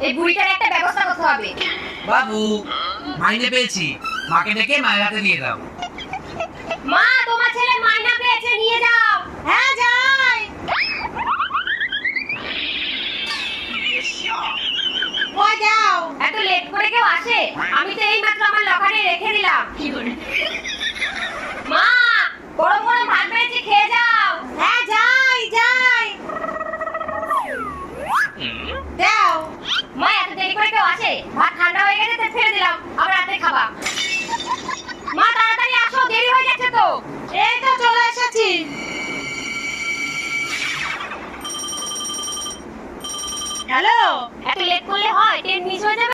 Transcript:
এই বুড়িটার একটা ব্যবস্থা করতে হবে। বাবু, মাইনে পেয়েছি, মাকে ডেকে মায়ের হাতে দিয়ে দাও। মা, তোমার ছেলে মাইনা পেয়েছে, নিয়ে যাও। হ্যাঁ যাই। কই যাও? এত লেট করে কেউ আসে? আমি তো এইমাত্র আমার লকারে রেখে দিলাম। মা, গরম গরম ভাত পেয়েছি, খেয়ে যাও। হ্যাঁ যাই যাই। দাও। মা, এত দেরি করে কেউ আসে? ভাত ঠান্ডা হয়ে গেছে, তাই ফেলে দিলাম, আবার রাতে খাবা। মা, তাড়াতাড়ি আসো, দেরি হয়ে যাচ্ছে তো। এই তো চলে এসেছি। হ্যালো। এত লেট করলে হয়? ট্রেন মিস হয়ে যাবে।